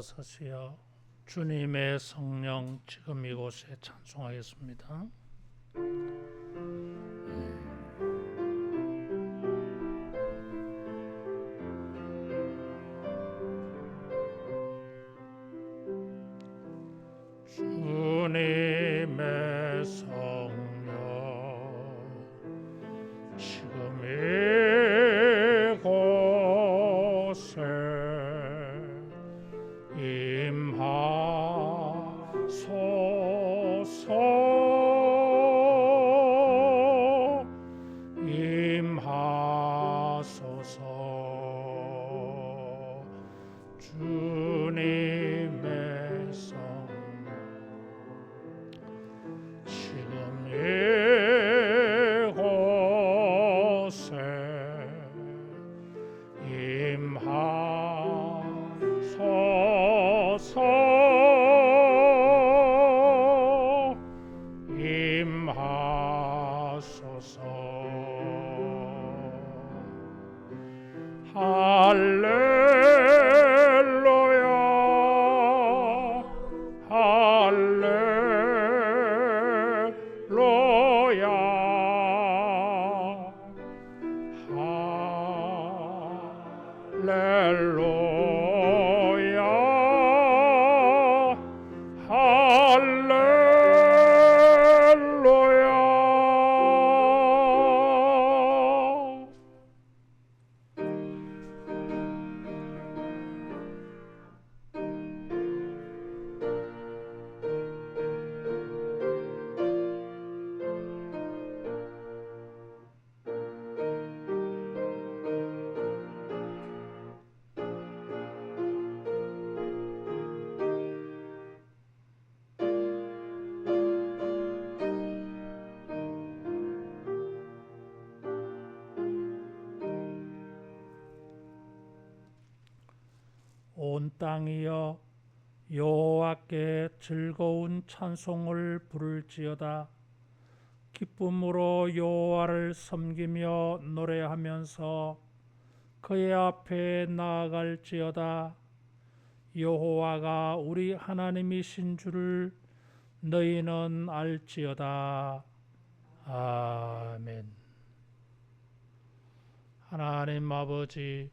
서시여 주님의 성령 지금 이곳에 찬송하겠습니다. 주님의 성령 지금 이곳에 임하소서 주님의 성령 지금 이곳에 임하소서 할렐루야 할렐루야 할렐루야 온 땅이여 여호와께 즐거운 찬송을 부를지어다. 기쁨으로 여호와를 섬기며 노래하면서 그의 앞에 나아갈지어다. 여호와가 우리 하나님이신 줄을 너희는 알지어다. 아멘. 하나님 아버지,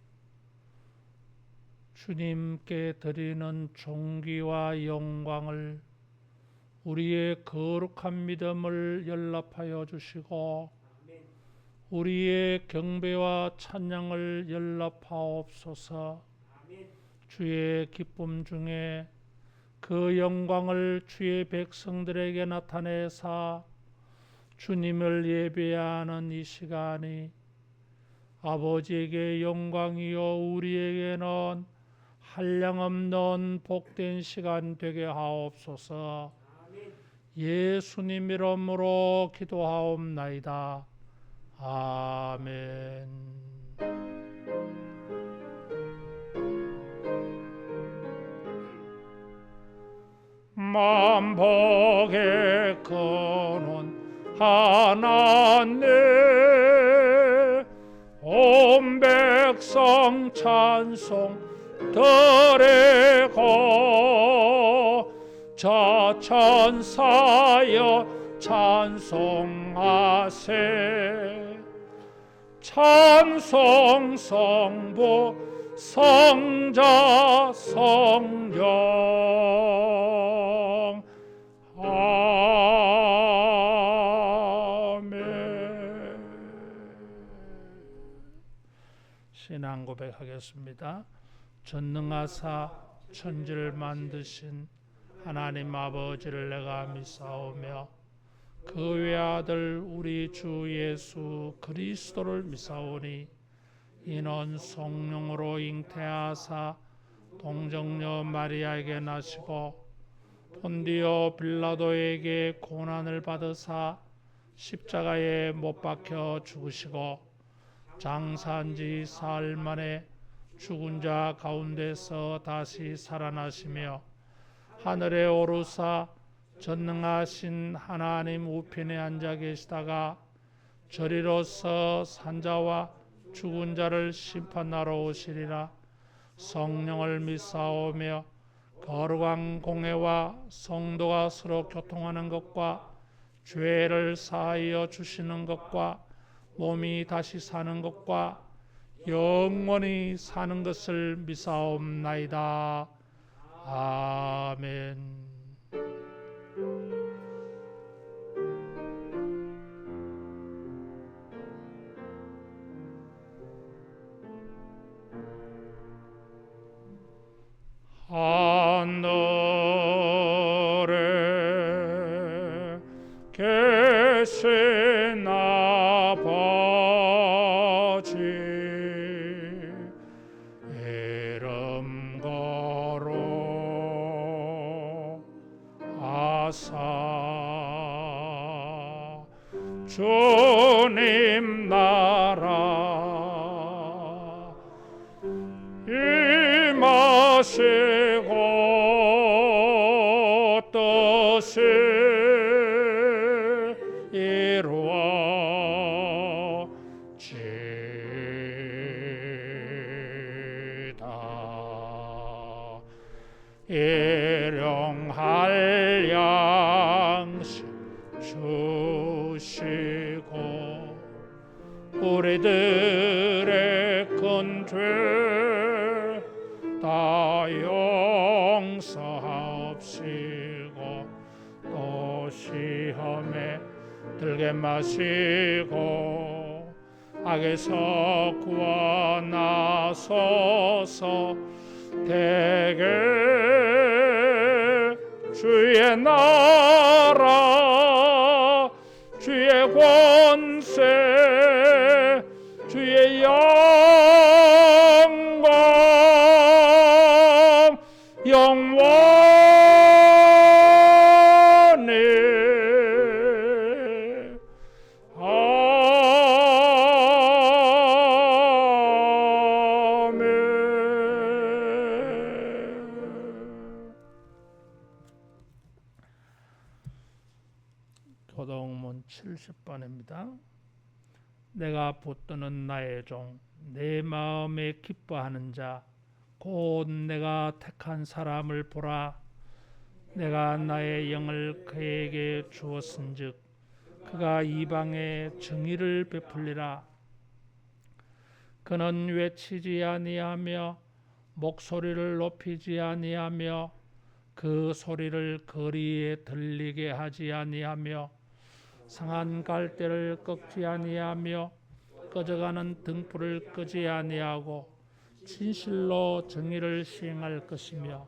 주님께 드리는 존귀와 영광을 우리의 거룩한 믿음을 연락하여 주시고 우리의 경배와 찬양을 연락하옵소서. 주의 기쁨 중에 그 영광을 주의 백성들에게 나타내사 주님을 예배하는 이 시간이 아버지에게 영광이요 우리에게는 한량없는 복된 시간 되게 하옵소서. 예수님 이름으로 기도하옵나이다. 아멘. 만복의 근원 하나님 온 백성 찬송 드리고 저 천사여 찬송하세. 찬송 성부 성자 성령 아멘. 신앙 고백하겠습니다. 전능하사 천지를 만드신 하나님 아버지를 내가 믿사오며 그 외아들 우리 주 예수 그리스도를 믿사오니 이는 성령으로 잉태하사 동정녀 마리아에게 나시고 본디오 빌라도에게 고난을 받으사 십자가에 못 박혀 죽으시고 장사한 지 사흘 만에 죽은 자 가운데서 다시 살아나시며 하늘에 오르사 전능하신 하나님 우편에 앉아 계시다가 저리로서 산자와 죽은 자를 심판하러 오시리라. 성령을 믿사오며 거룩한 공회와 성도가 서로 교통하는 것과 죄를 사하여 주시는 것과 몸이 다시 사는 것과 영원히 사는 것을 믿사옵나이다. 아멘. 하늘에 계신 아버지, 이름 거로 아사 주님 나라 임하시고 뜻이 이루어지다. 일용할 양식 주시고 우리들의 큰 죄 다 용서하옵시고 또 시험에 들게 마시고 악에서 구원하소서. 대개 주의 나라 주의 권세 주의 영광 영원히 아멘. 교동문 70번입니다. 내가 붙드는 나의 종, 내 마음에 기뻐하는 자, 곧 내가 택한 사람을 보라. 내가 나의 영을 그에게 주었은즉 그가 이방에 정의를 베풀리라. 그는 외치지 아니하며 목소리를 높이지 아니하며 그 소리를 거리에 들리게 하지 아니하며 상한 갈대를 꺾지 아니하며 꺼져가는 등불을 끄지 아니하고 진실로 정의를 시행할 것이며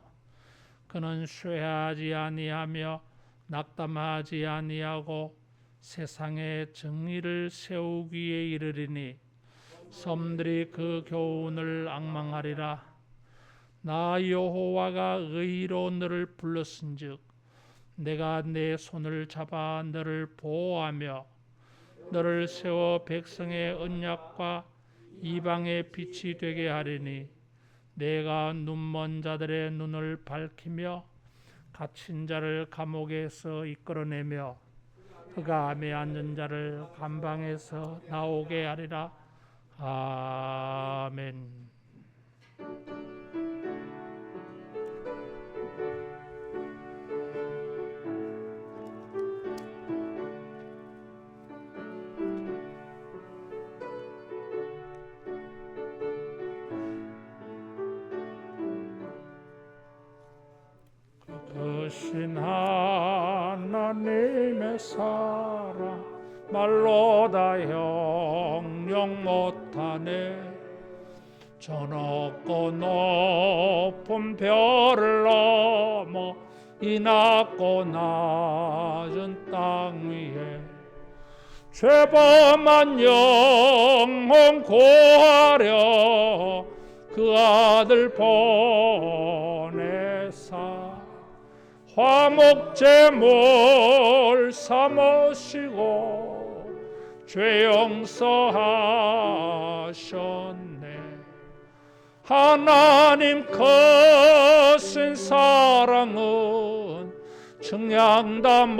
그는 쇠하지 아니하며 낙담하지 아니하고 세상에 정의를 세우기에 이르리니 섬들이 그 교훈을 앙망하리라. 나 여호와가 의로 너를 불렀은즉 내가 내 손을 잡아 너를 보호하며 너를 세워 백성의 언약과 이방의 빛이 되게 하리니 내가 눈먼 자들의 눈을 밝히며 갇힌 자를 감옥에서 이끌어내며 그가 암에 앉은 자를 감방에서 나오게 하리라. 아멘. 크신 하나님의 사랑 말로 다 형용 못하네. 저 높고 높은 별을 넘어 이 낮고 낮은 땅 위에 죄범한 영혼 구하려 그 아들 보내사 화목제물 삼으시고 죄 용서하셨네. 하나님 크신 사랑은 측량 다 못하네.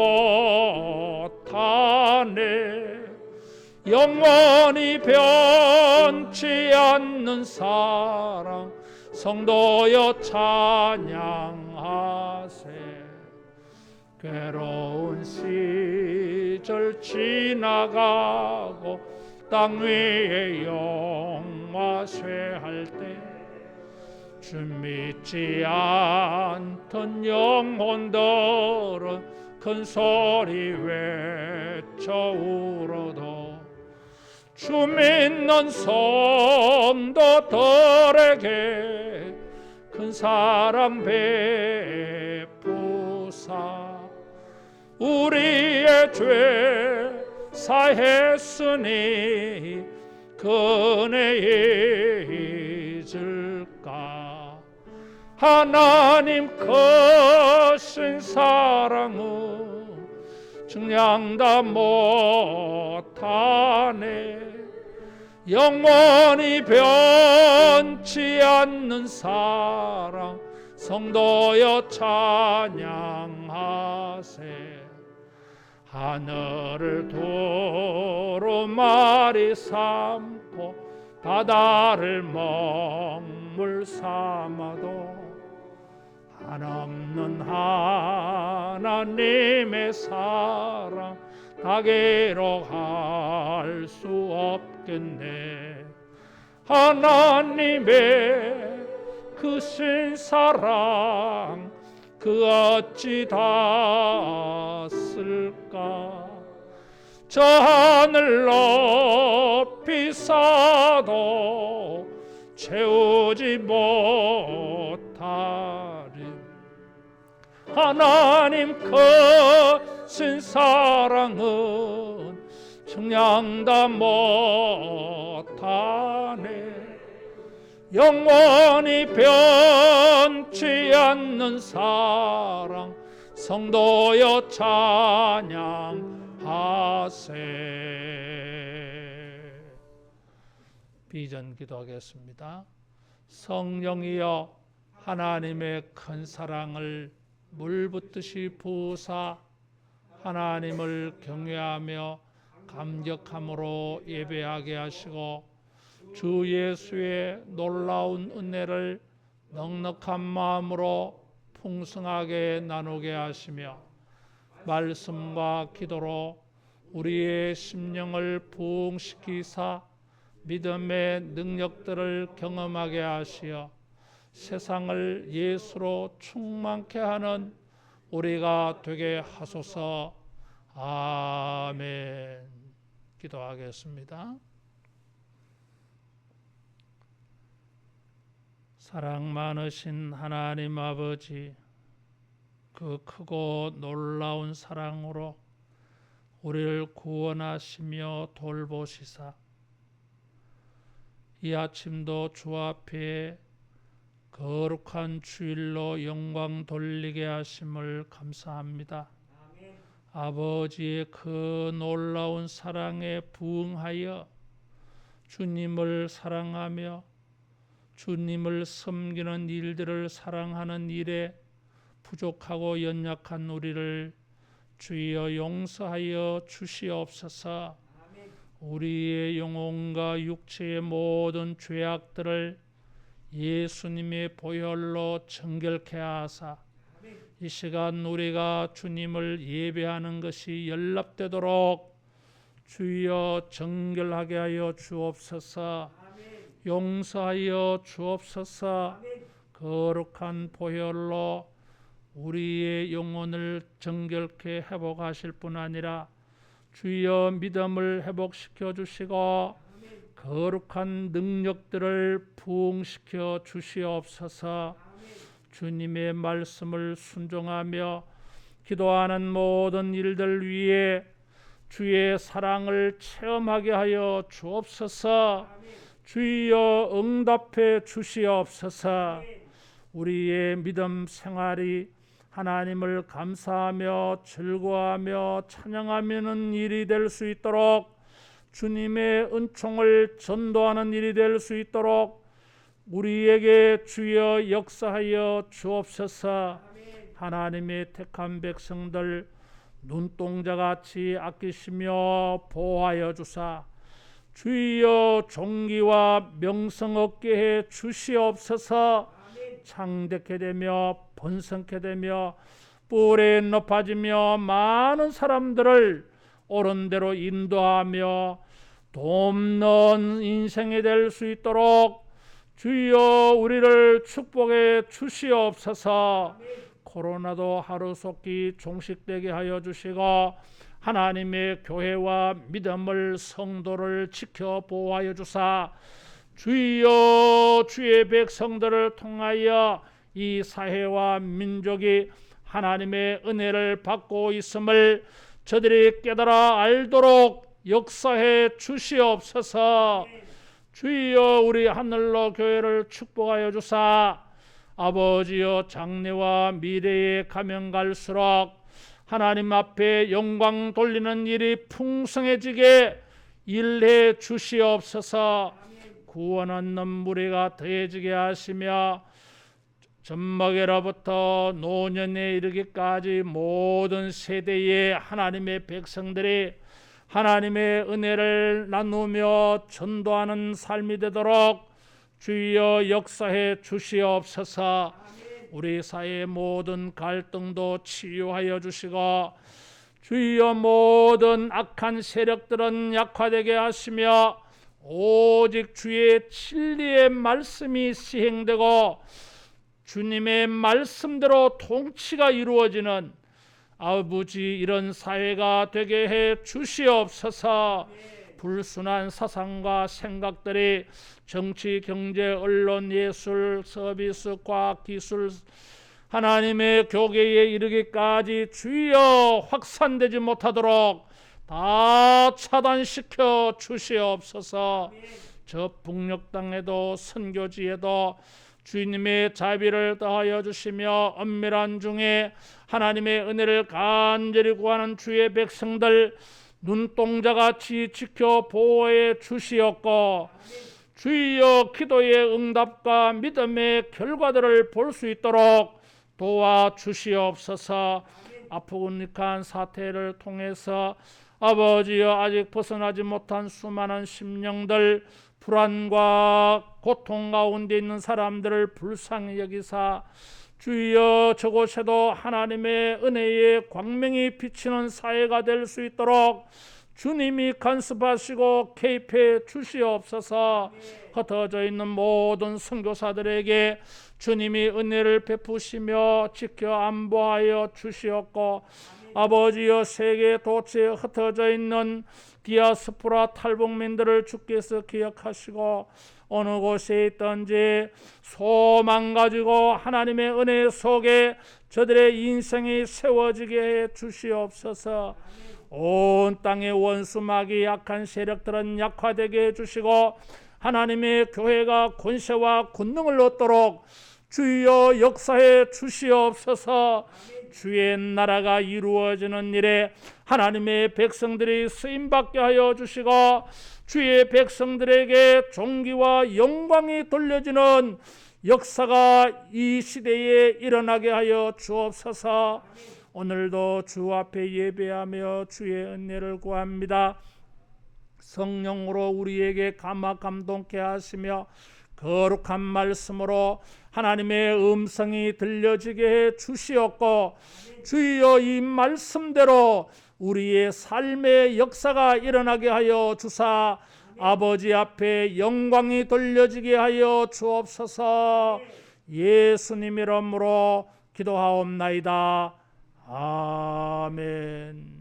영원히 변치 않는 사랑 성도여 찬양하세. 찬양하세. 괴로운 시절 지나가고 땅 위에 영화 쇠할 때 주 믿지 않던 영혼들은 큰 소리 외쳐 울어도 주 믿는 성도들에게 큰 사랑 베푸사 우리의 죄 사했으니 그 은혜 잊을까. 하나님 크신 사랑은 증량다 못하네. 영원히 변치 않는 사랑 성도여 찬양하세. 하늘을 두루마리 삼고 바다를 먹물 삼아도 한없는 하나님의 사랑 다 기록할 수 없겠네. 하나님의 크신 사랑 그 어찌 다 쓸까. 저 하늘 높이 쌓아도 채우지 못하리. 하나님 크신 사랑은 청량다 못하네. 영원히 변치 않는 사랑 성도여 찬양하세. 비전 기도하겠습니다. 성령이여 하나님의 큰 사랑을 물붓듯이 부으사 하나님을 경외하며 감격함으로 예배하게 하시고 주 예수의 놀라운 은혜를 넉넉한 마음으로 풍성하게 나누게 하시며 말씀과 기도로 우리의 심령을 부흥시키사 믿음의 능력들을 경험하게 하시어 세상을 예수로 충만케 하는 우리가 되게 하소서. 아멘. 기도하겠습니다. 사랑 많으신 하나님 아버지, 그 크고 놀라운 사랑으로 우리를 구원하시며 돌보시사 이 아침도 주 앞에 거룩한 주일로 영광 돌리게 하심을 감사합니다. 아멘. 아버지의 그 놀라운 사랑에 부응하여 주님을 사랑하며 주님을 섬기는 일들을 사랑하는 일에 부족하고 연약한 우리를 주여 용서하여 주시옵소서. 아멘. 우리의 영혼과 육체의 모든 죄악들을 예수님의 보혈로 정결케 하사 이 시간 우리가 주님을 예배하는 것이 연락되도록 주여 정결하게 하여 주옵소서. 용서하여 주옵소서. 거룩한 보혈로 우리의 영혼을 정결케 회복하실 뿐 아니라 주여 믿음을 회복시켜 주시고 거룩한 능력들을 부흥시켜 주시옵소서. 주님의 말씀을 순종하며 기도하는 모든 일들 위에 주의 사랑을 체험하게 하여 주옵소서. 주여 응답해 주시옵소서. 우리의 믿음 생활이 하나님을 감사하며 즐거워하며 찬양하는 일이 될 수 있도록 주님의 은총을 전도하는 일이 될 수 있도록 우리에게 주여 역사하여 주옵소서. 하나님의 택한 백성들 눈동자같이 아끼시며 보호하여 주사 주여 존귀와 명성 얻게 해 주시옵소서. 창대케 되며 번성케 되며 뿔에 높아지며 많은 사람들을 옳은 대로 인도하며 돕는 인생이 될 수 있도록 주여 우리를 축복해 주시옵소서. 코로나도 하루속히 종식되게 하여 주시고 하나님의 교회와 믿음을 성도를 지켜 보호하여 주사 주여 주의 백성들을 통하여 이 사회와 민족이 하나님의 은혜를 받고 있음을 저들이 깨달아 알도록 역사해 주시옵소서. 주여 우리 하늘로 교회를 축복하여 주사 아버지여 장래와 미래에 가면 갈수록 하나님 앞에 영광 돌리는 일이 풍성해지게 일해 주시옵소서. 구원 얻는 무리가 더해지게 하시며 젖먹이로부터 노년에 이르기까지 모든 세대의 하나님의 백성들이 하나님의 은혜를 나누며 전도하는 삶이 되도록 주여 역사해 주시옵소서. 우리 사회의 모든 갈등도 치유하여 주시고 주여 모든 악한 세력들은 약화되게 하시며 오직 주의 진리의 말씀이 시행되고 주님의 말씀대로 통치가 이루어지는 아버지 이런 사회가 되게 해 주시옵소서. 불순한 사상과 생각들이 정치, 경제, 언론, 예술, 서비스, 과학, 기술 하나님의 교계에 이르기까지 주여 확산되지 못하도록 다 차단시켜 주시옵소서. 저 북녘 땅에도 선교지에도 주님의 자비를 더하여 주시며 엄밀한 중에 하나님의 은혜를 간절히 구하는 주의 백성들 눈동자같이 지켜 보호해 주시옵고 주여 기도의 응답과 믿음의 결과들을 볼 수 있도록 도와주시옵소서. 아프고 닉한 사태를 통해서 아버지여 아직 벗어나지 못한 수많은 심령들 불안과 고통 가운데 있는 사람들을 불쌍히 여기사 주여 저곳에도 하나님의 은혜의 광명이 비치는 사회가 될 수 있도록 주님이 간섭하시고 개입해 주시옵소서. 흩어져 있는 모든 선교사들에게 주님이 은혜를 베푸시며 지켜 안보하여 주시옵고 아버지여 세계 도처에 흩어져 있는 디아스포라 탈북민들을 주께서 기억하시고 어느 곳에 있든지 소망 가지고 하나님의 은혜 속에 저들의 인생이 세워지게 해 주시옵소서. 온 땅의 원수 마귀 약한 세력들은 약화되게 해주시고 하나님의 교회가 권세와 권능을 얻도록 주여 역사해 주시옵소서. 주의 나라가 이루어지는 일에 하나님의 백성들이 쓰임받게 하여 주시고 주의 백성들에게 존귀와 영광이 돌려지는 역사가 이 시대에 일어나게 하여 주옵소서. 오늘도 주 앞에 예배하며 주의 은혜를 구합니다. 성령으로 우리에게 감화 감동케 하시며 거룩한 말씀으로 하나님의 음성이 들려지게 해 주시옵고 주여 이 말씀대로 우리의 삶의 역사가 일어나게 하여 주사 아버지 앞에 영광이 돌려지게 하여 주옵소서. 예수님 이름으로 기도하옵나이다. 아멘.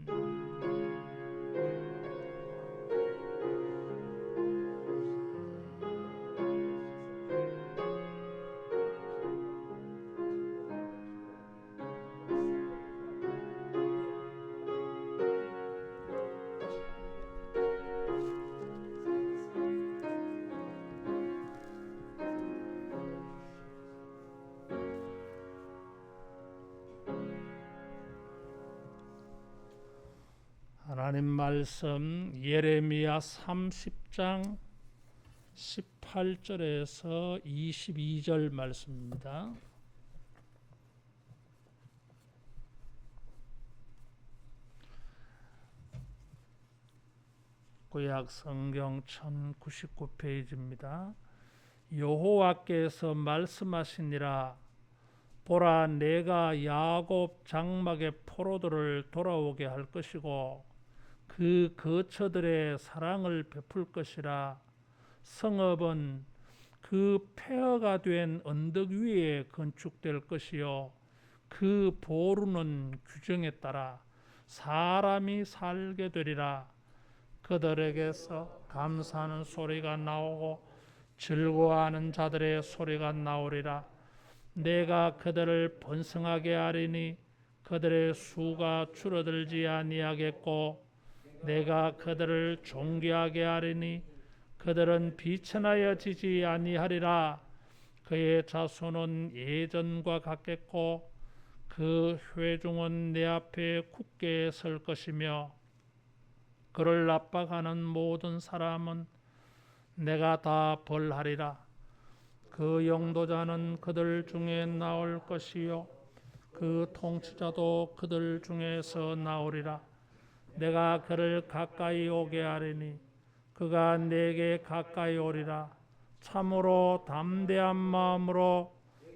하나님 말씀 예레미야 30장 18절에서 22절 말씀입니다. 구약 성경 1099페이지입니다. 여호와께서 말씀하시니라. 보라, 내가 야곱 장막의 포로들을 돌아오게 할 것이고 그 거처들의 사랑을 베풀 것이라. 성읍은 그 폐허가 된 언덕 위에 건축될 것이요 그 보루는 규정에 따라 사람이 살게 되리라. 그들에게서 감사하는 소리가 나오고 즐거워하는 자들의 소리가 나오리라. 내가 그들을 번성하게 하리니 그들의 수가 줄어들지 아니하겠고 내가 그들을 존귀하게 하리니 그들은 비천하여지지 아니하리라. 그의 자손은 예전과 같겠고 그 회중은 내 앞에 굳게 설 것이며 그를 압박하는 모든 사람은 내가 다 벌하리라. 그 영도자는 그들 중에 나올 것이요 그 통치자도 그들 중에서 나오리라. 내가 그를 가까이 오게 하리니 그가 내게 가까이 오리라. 참으로 담대한 마음으로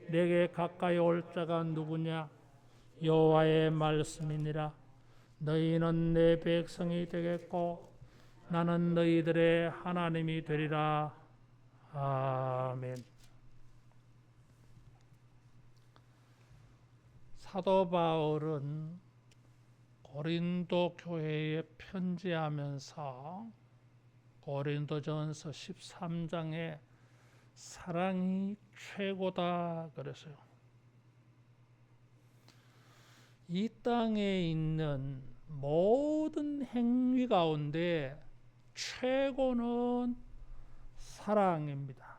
내게 가까이 올 자가 누구냐? 여호와의 말씀이니라. 너희는 내 백성이 되겠고 나는 너희들의 하나님이 되리라. 아멘. 사도 바울은 고린도 교회에 편지하면서 고린도전서 13장에 사랑이 최고다 그랬어요. 이 땅에 있는 모든 행위 가운데 최고는 사랑입니다.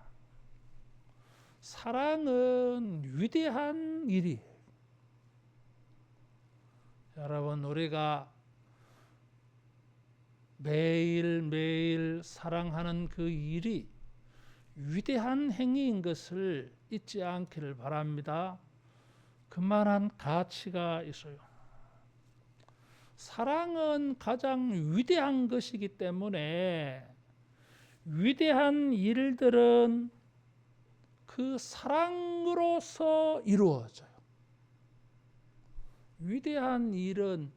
사랑은 위대한 일이에요. 여러분, 우리가 매일매일 사랑하는 그 일이 위대한 행위인 것을 잊지 않기를 바랍니다. 그만한 가치가 있어요. 사랑은 가장 위대한 것이기 때문에 위대한 일들은 그 사랑으로서 이루어져요. 위대한 일은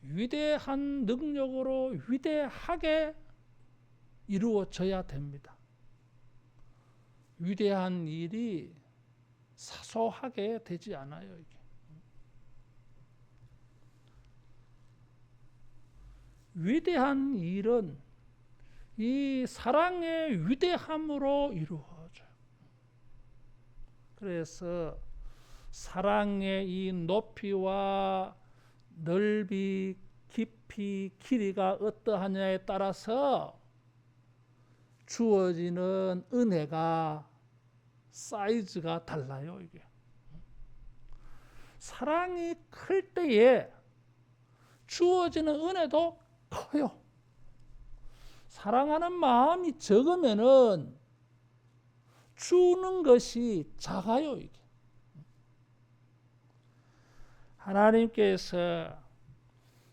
위대한 능력으로 위대하게 이루어져야 됩니다. 위대한 일이 사소하게 되지 않아요. 이게. 위대한 일은 이 사랑의 위대함으로 이루어져요. 그래서 사랑의 이 높이와 넓이, 깊이, 길이가 어떠하냐에 따라서 주어지는 은혜가 사이즈가 달라요. 이게 사랑이 클 때에 주어지는 은혜도 커요. 사랑하는 마음이 적으면은 주는 것이 작아요. 이게 하나님께서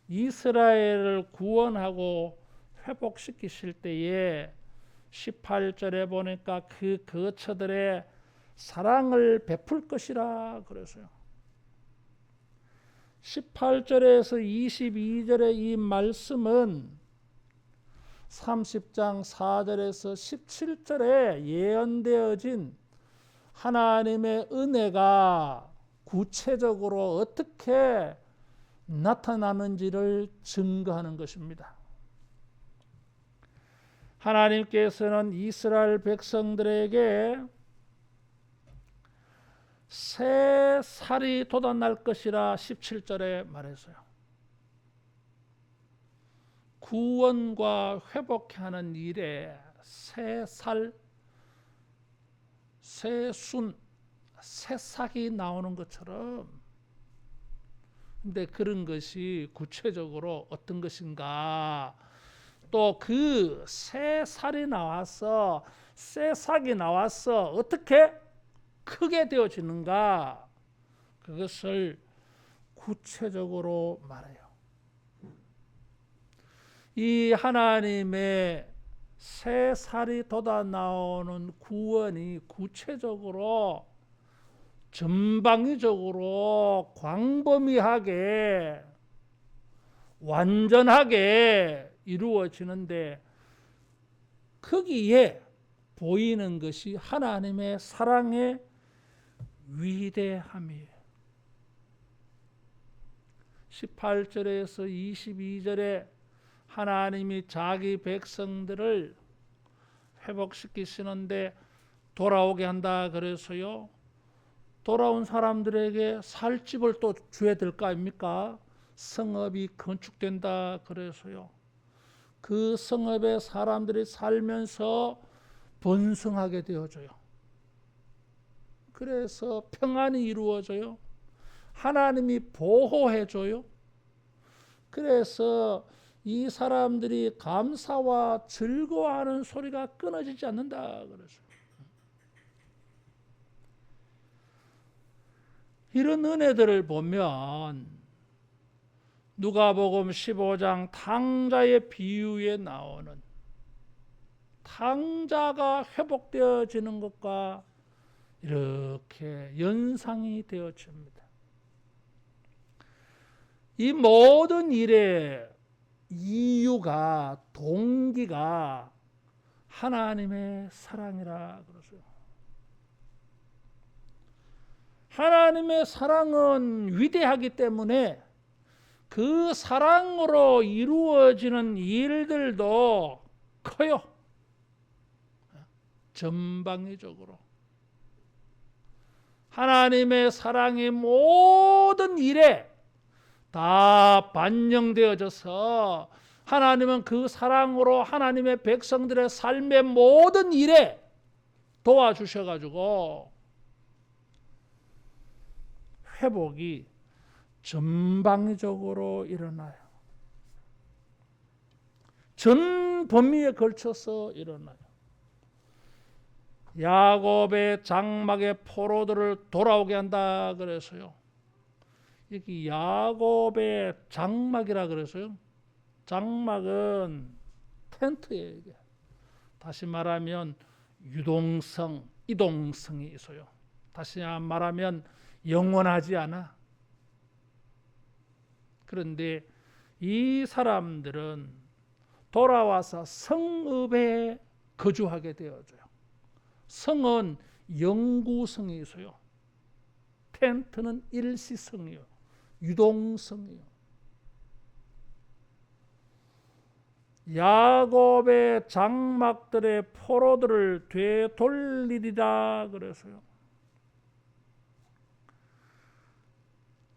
이스라엘을 구원하고 회복시키실 때에 18절에 보니까 그 거처들의 사랑을 베풀 것이라 그랬어요. 18절에서 22절의 이 말씀은 30장 4절에서 17절에 예언되어진 하나님의 은혜가 구체적으로 어떻게 나타나는지를 증거하는 것입니다. 하나님께서는 이스라엘 백성들에게 새 살이 돋아날 것이라 17절에 말했어요. 구원과 회복하는 일에 새 살, 새 순, 새싹이 나오는 것처럼, 근데 그런 것이 구체적으로 어떤 것인가, 또 그 새 살이 나와서 새싹이 나와서 어떻게 크게 되어지는가, 그것을 구체적으로 말해요. 이 하나님의 새 살이 돋아 나오는 구원이 구체적으로 전방위적으로 광범위하게 완전하게 이루어지는데 거기에 보이는 것이 하나님의 사랑의 위대함이에요. 18절에서 22절에 하나님이 자기 백성들을 회복시키시는데 돌아오게 한다 그래서요. 돌아온 사람들에게 살 집을 또 줘야 될 거 아닙니까? 성읍이 건축된다 그래서요. 그 성읍에 사람들이 살면서 번성하게 되어져요. 그래서 평안이 이루어져요. 하나님이 보호해줘요. 그래서 이 사람들이 감사와 즐거워하는 소리가 끊어지지 않는다 그래서 이런 은혜들을 보면 누가복음 15장 탕자의 비유에 나오는 탕자가 회복되어지는 것과 이렇게 연상이 되어집니다. 이 모든 일의 이유가 동기가 하나님의 사랑이라 그러죠. 하나님의 사랑은 위대하기 때문에 그 사랑으로 이루어지는 일들도 커요. 전방위적으로 하나님의 사랑이 모든 일에 다 반영되어져서 하나님은 그 사랑으로 하나님의 백성들의 삶의 모든 일에 도와주셔가지고 회복이 전방위적으로 일어나요. 전 범위에 걸쳐서 일어나요. 야곱의 장막의 포로들을 돌아오게 한다 그래서요. 여기 야곱의 장막이라 그래서요. 장막은 텐트예요. 이게. 다시 말하면 유동성, 이동성이 있어요. 다시 말하면 영원하지 않아. 그런데 이 사람들은 돌아와서 성읍에 거주하게 되어져요. 성은 영구성이 있어요. 텐트는 일시성이요. 유동성이요. 야곱의 장막들의 포로들을 되돌리리라 그래서요.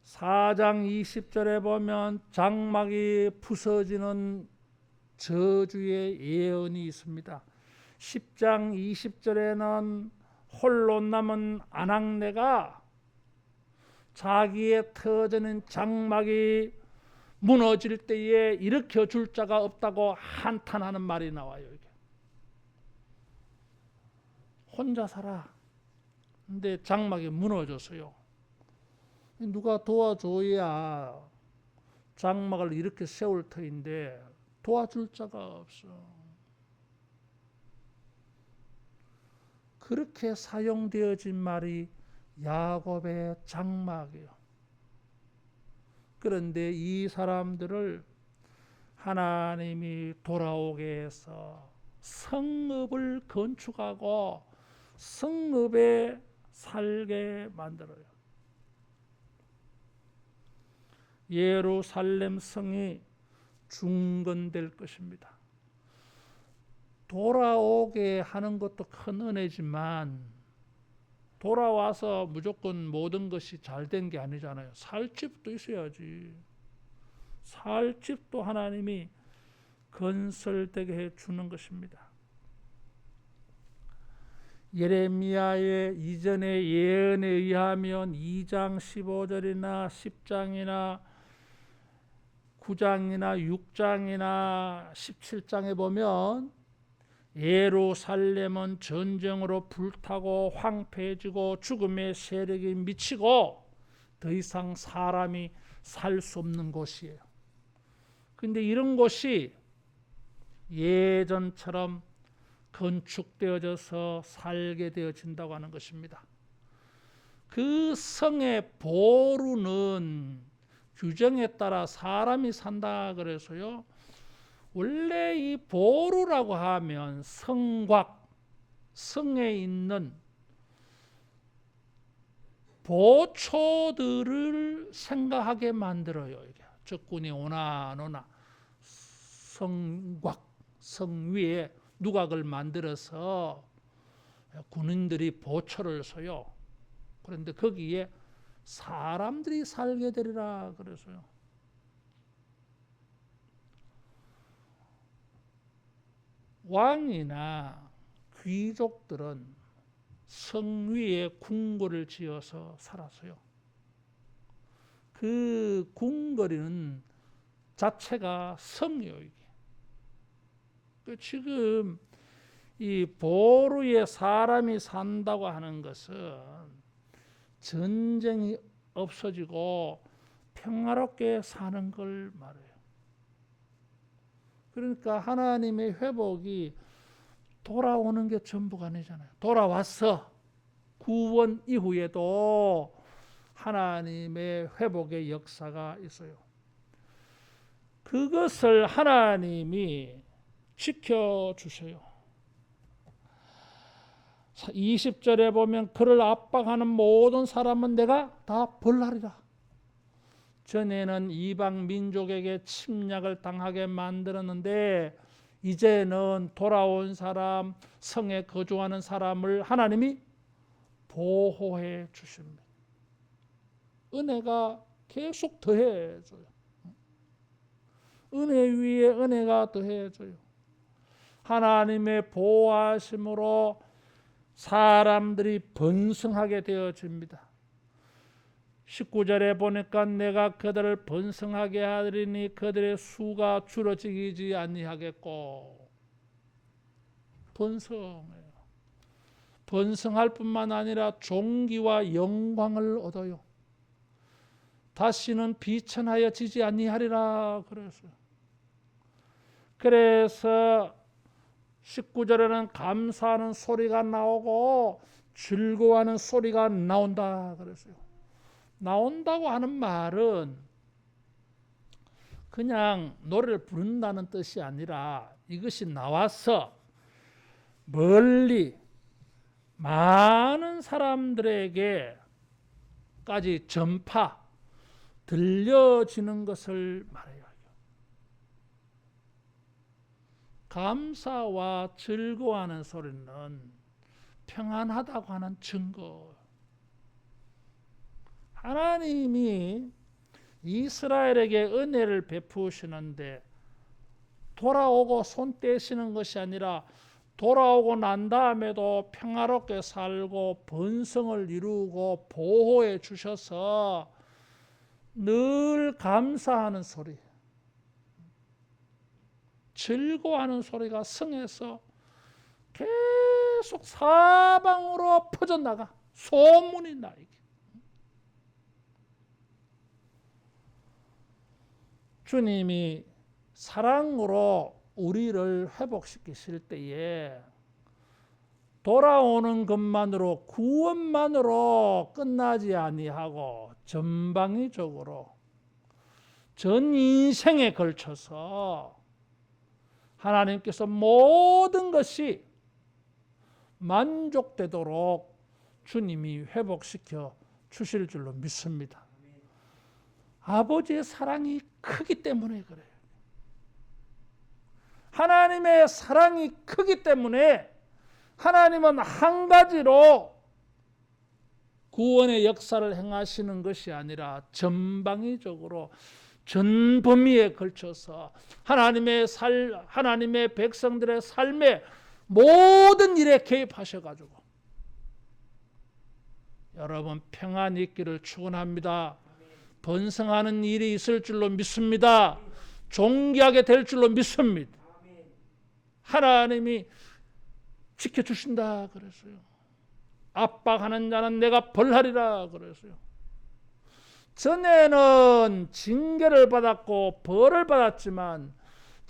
4장 20절에 보면 장막이 부서지는 저주의 예언이 있습니다. 10장 20절에는 홀로 남은 아낙네가 자기의 터지는 장막이 무너질 때에 일으켜 줄 자가 없다고 한탄하는 말이 나와요. 이게. 혼자 살아. 근데 장막이 무너졌어요. 누가 도와줘야 장막을 이렇게 세울 터인데 도와줄 자가 없어. 그렇게 사용되어진 말이 야곱의 장막이요. 그런데 이 사람들을 하나님이 돌아오게 해서 성읍을 건축하고 성읍에 살게 만들어요. 예루살렘 성이 중건될 것입니다. 돌아오게 하는 것도 큰 은혜지만 돌아와서 무조건 모든 것이 잘 된 게 아니잖아요. 살 집도 있어야지. 살 집도 하나님이 건설되게 해 주는 것입니다. 예레미야의 이전의 예언에 의하면 2장 15절이나 10장이나 9장이나 6장이나 17장에 보면 예루살렘은 전쟁으로 불타고 황폐해지고 죽음의 세력이 미치고 더 이상 사람이 살 수 없는 곳이에요. 근데 이런 곳이 예전처럼 건축되어져서 살게 되어진다고 하는 것입니다. 그 성의 보루는 규정에 따라 사람이 산다 그래서요. 원래 이 보루라고 하면 성곽, 성에 있는 보초들을 생각하게 만들어요. 이게 적군이 오나 안 오나 성곽, 성 위에 누각을 만들어서 군인들이 보초를 서요. 그런데 거기에 사람들이 살게 되리라 그래서요. 왕이나 귀족들은 성 위에 궁궐을 지어서 살았어요. 그 궁궐은 자체가 성이에요. 이게. 지금 이 보루에 사람이 산다고 하는 것은 전쟁이 없어지고 평화롭게 사는 걸 말해요. 그러니까 하나님의 회복이 돌아오는 게 전부가 아니잖아요. 돌아왔어. 구원 이후에도 하나님의 회복의 역사가 있어요. 그것을 하나님이 지켜주세요. 20절에 보면 그를 압박하는 모든 사람은 내가 다 벌하리라. 전에는 이방 민족에게 침략을 당하게 만들었는데 이제는 돌아온 사람, 성에 거주하는 사람을 하나님이 보호해 주십니다. 은혜가 계속 더해져요. 은혜 위에 은혜가 더해져요. 하나님의 보호하심으로 사람들이 번성하게 되어집니다. 19절에 보니까 내가 그들을 번성하게 하리니 그들의 수가 줄어지지 아니하겠고. 번성해요. 번성할 뿐만 아니라 존귀와 영광을 얻어요. 다시는 비천하여 지지 아니하리라 그랬어요. 그래서 19절에는 감사하는 소리가 나오고 즐거워하는 소리가 나온다 그랬어요. 나온다고 하는 말은 그냥 노래를 부른다는 뜻이 아니라 이것이 나와서 멀리 많은 사람들에게까지 전파, 들려지는 것을 말해요. 감사와 즐거워하는 소리는 평안하다고 하는 증거. 하나님이 이스라엘에게 은혜를 베푸시는데 돌아오고 손 떼시는 것이 아니라 돌아오고 난 다음에도 평화롭게 살고 번성을 이루고 보호해 주셔서 늘 감사하는 소리, 즐거워하는 소리가 성에서 계속 사방으로 퍼져나가. 소문이 나. 이게. 주님이 사랑으로 우리를 회복시키실 때에 돌아오는 것만으로, 구원만으로 끝나지 아니하고 전방위적으로 전 인생에 걸쳐서 하나님께서 모든 것이 만족되도록 주님이 회복시켜 주실 줄로 믿습니다. 아버지의 사랑이 크기 때문에 그래요. 하나님의 사랑이 크기 때문에 하나님은 한 가지로 구원의 역사를 행하시는 것이 아니라 전방위적으로 전 범위에 걸쳐서 하나님의 백성들의 삶의 모든 일에 개입하셔가지고 여러분 평안이 있기를 축원합니다. 번성하는 일이 있을 줄로 믿습니다. 존귀하게 될 줄로 믿습니다. 하나님이 지켜주신다 그랬어요. 압박하는 자는 내가 벌하리라 그랬어요. 전에는 징계를 받았고 벌을 받았지만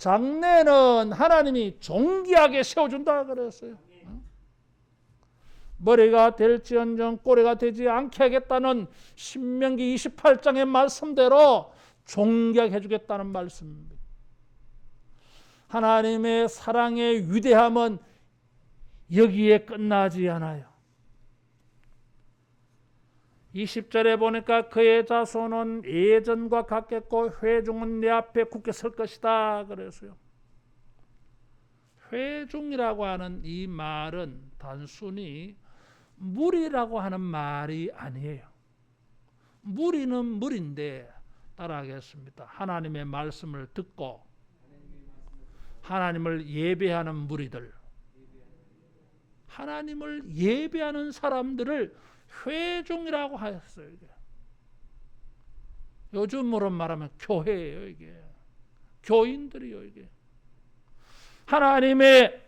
장래는 하나님이 존귀하게 세워준다 그랬어요. 머리가 될지언정 꼬리가 되지 않게 하겠다는 신명기 28장의 말씀대로 존귀하게 해주겠다는 말씀입니다. 하나님의 사랑의 위대함은 여기에 끝나지 않아요. 20절에 보니까 그의 자손은 예전과 같겠고 회중은 내 앞에 굳게 설 것이다 그랬어요. 회중이라고 하는 이 말은 단순히 무리라고 하는 말이 아니에요. 무리는 무리인데 따라하겠습니다. 하나님의 말씀을 듣고 하나님을 예배하는 무리들, 하나님을 예배하는 사람들을 회중이라고 하였어요. 이게. 요즘으로 말하면 교회예요. 이게 교인들이요. 이게 하나님의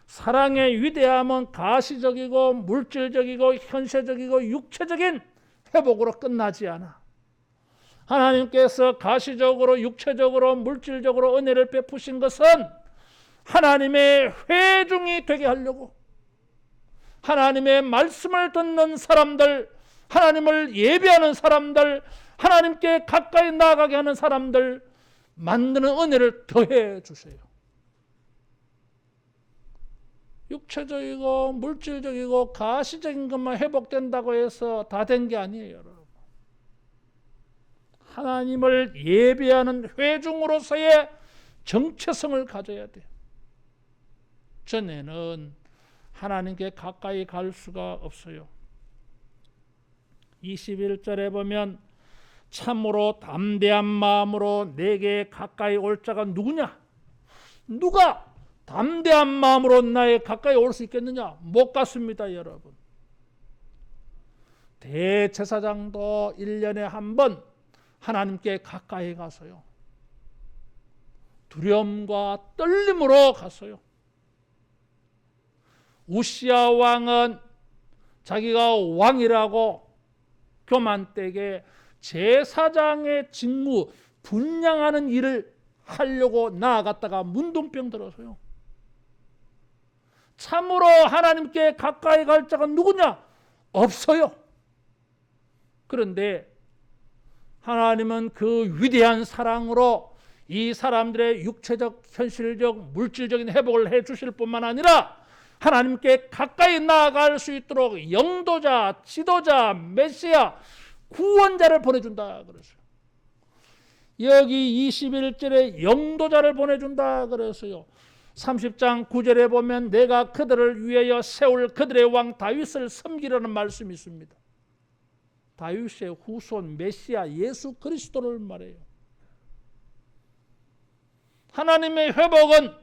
사랑의 위대함은 가시적이고 물질적이고 현세적이고 육체적인 회복으로 끝나지 않아. 하나님께서 가시적으로 육체적으로 물질적으로 은혜를 베푸신 것은 하나님의 회중이 되게 하려고, 하나님의 말씀을 듣는 사람들, 하나님을 예배하는 사람들, 하나님께 가까이 나아가게 하는 사람들 만드는 은혜를 더해 주세요. 육체적이고 물질적이고 가시적인 것만 회복된다고 해서 다 된 게 아니에요, 여러분. 하나님을 예배하는 회중으로서의 정체성을 가져야 돼요. 전에는 하나님께 가까이 갈 수가 없어요. 21절에 보면 참으로 담대한 마음으로 내게 가까이 올 자가 누구냐? 누가 담대한 마음으로 나에 가까이 올 수 있겠느냐? 못 갔습니다, 여러분. 대제사장도 1년에 한 번 하나님께 가까이 가서요, 두려움과 떨림으로 갔어요. 우시야 왕은 자기가 왕이라고 교만되게 제사장의 직무 분양하는 일을 하려고 나아갔다가 문둥병 들어서요. 참으로 하나님께 가까이 갈 자가 누구냐? 없어요. 그런데 하나님은 그 위대한 사랑으로 이 사람들의 육체적, 현실적, 물질적인 회복을 해 주실 뿐만 아니라 하나님께 가까이 나아갈 수 있도록 영도자, 지도자, 메시아, 구원자를 보내준다 그랬어요. 여기 21절에 영도자를 보내준다 그랬어요. 30장 9절에 보면 내가 그들을 위하여 세울 그들의 왕 다윗을 섬기라는 말씀이 있습니다. 다윗의 후손 메시아 예수 그리스도를 말해요. 하나님의 회복은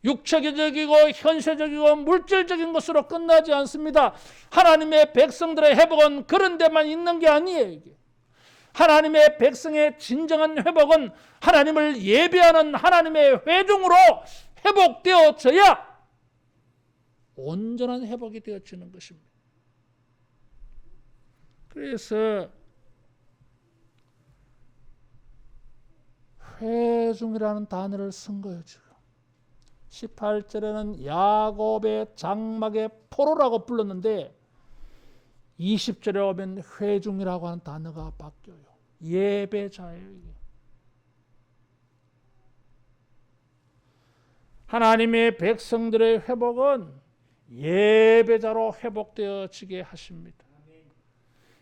육체적이고 현세적이고 물질적인 것으로 끝나지 않습니다. 하나님의 백성들의 회복은 그런 데만 있는 게 아니에요. 이게. 하나님의 백성의 진정한 회복은 하나님을 예배하는 하나님의 회중으로 회복되어져야 온전한 회복이 되어지는 것입니다. 그래서 회중이라는 단어를 쓴 거예요. 지금 18절에는 야곱의 장막의 포로라고 불렀는데 20절에 오면 회중이라고 하는 단어가 바뀌어요. 예배자예요. 이게. 하나님의 백성들의 회복은 예배자로 회복되어지게 하십니다.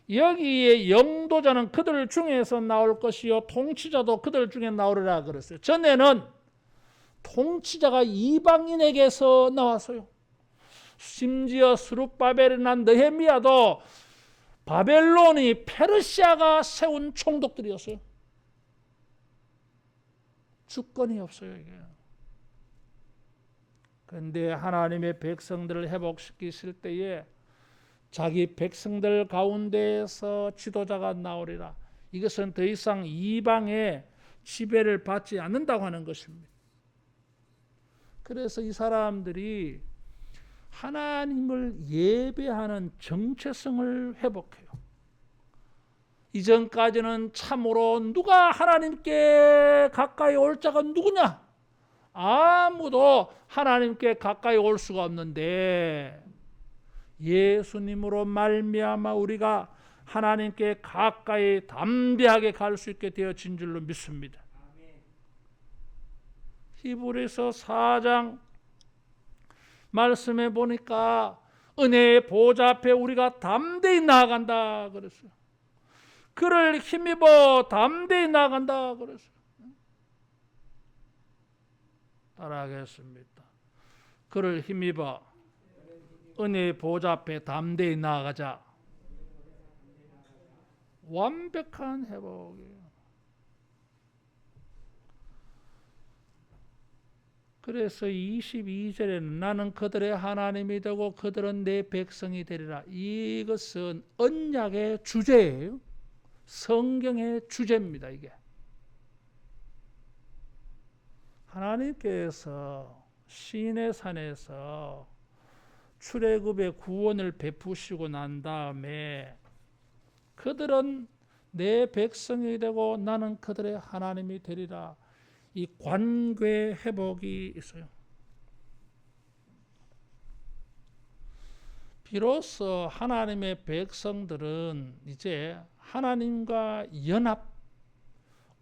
여기에 영도자는 그들 중에서 나올 것이요 통치자도 그들 중에 나오리라 그랬어요. 전에는 통치자가 이방인에게서 나왔어요. 심지어 스룹바벨이나 느헤미야도 바벨론이 페르시아가 세운 총독들이었어요. 주권이 없어요. 이게. 그런데 하나님의 백성들을 회복시키실 때에 자기 백성들 가운데에서 지도자가 나오리라. 이것은 더 이상 이방의 지배를 받지 않는다고 하는 것입니다. 그래서 이 사람들이 하나님을 예배하는 정체성을 회복해요. 이전까지는 참으로 누가 하나님께 가까이 올 자가 누구냐? 아무도 하나님께 가까이 올 수가 없는데 예수님으로 말미암아 우리가 하나님께 가까이 담대하게 갈 수 있게 되어진 줄로 믿습니다. 히브리서 4장 말씀해 보니까 은혜의 보좌 앞에 우리가 담대히 나아간다 그랬어요. 그를 힘입어 담대히 나아간다 그랬어요. 따라하겠습니다. 그를 힘입어 은혜의 보좌 앞에 담대히 나아가자. 완벽한 회복이에요. 그래서 22절에는 나는 그들의 하나님이 되고 그들은 내 백성이 되리라. 이것은 언약의 주제예요. 성경의 주제입니다. 이게 하나님께서 시내산에서 출애굽의 구원을 베푸시고 난 다음에 그들은 내 백성이 되고 나는 그들의 하나님이 되리라. 이 관계 회복이 있어요. 비로소 하나님의 백성들은 이제 하나님과 연합,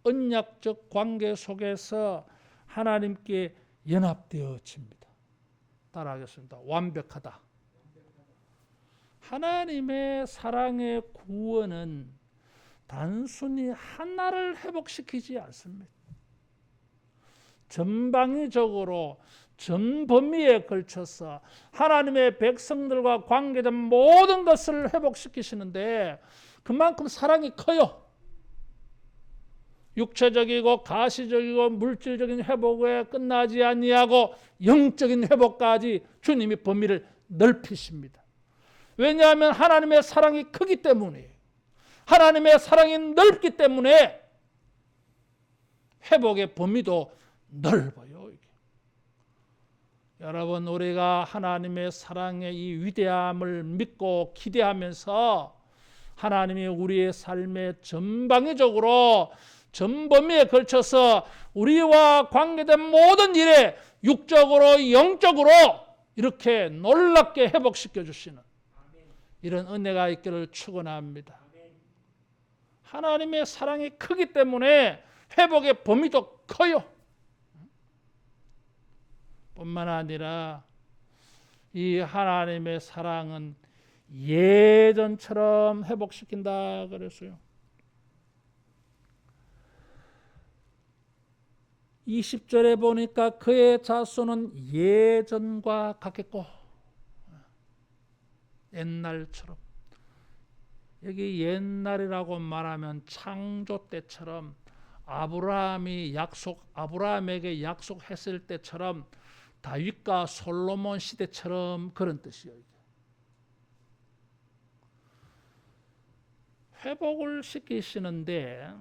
언약적 관계 속에서 하나님께 연합되어집니다. 따라하겠습니다. 완벽하다. 하나님의 사랑의 구원은 단순히 하나를 회복시키지 않습니다. 전방위적으로 전 범위에 걸쳐서 하나님의 백성들과 관계된 모든 것을 회복시키시는데 그만큼 사랑이 커요. 육체적이고 가시적이고 물질적인 회복에 끝나지 아니하고 영적인 회복까지 주님이 범위를 넓히십니다. 왜냐하면 하나님의 사랑이 크기 때문에, 하나님의 사랑이 넓기 때문에 회복의 범위도 넓어요. 이게. 여러분, 우리가 하나님의 사랑의 이 위대함을 믿고 기대하면서 하나님이 우리의 삶에 전방위적으로 전범위에 걸쳐서 우리와 관계된 모든 일에 육적으로 영적으로 이렇게 놀랍게 회복시켜 주시는 이런 은혜가 있기를 축원합니다. 하나님의 사랑이 크기 때문에 회복의 범위도 커요. 뿐만 아니라 이 하나님의 사랑은 예전처럼 회복시킨다 그랬어요. 20절에 보니까 그의 자손은 예전과 같겠고, 옛날처럼. 여기 옛날이라고 말하면 창조 때처럼 아브라함에게 약속했을 때처럼 다윗과 솔로몬 시대처럼 그런 뜻이에요. 회복을 시키시는데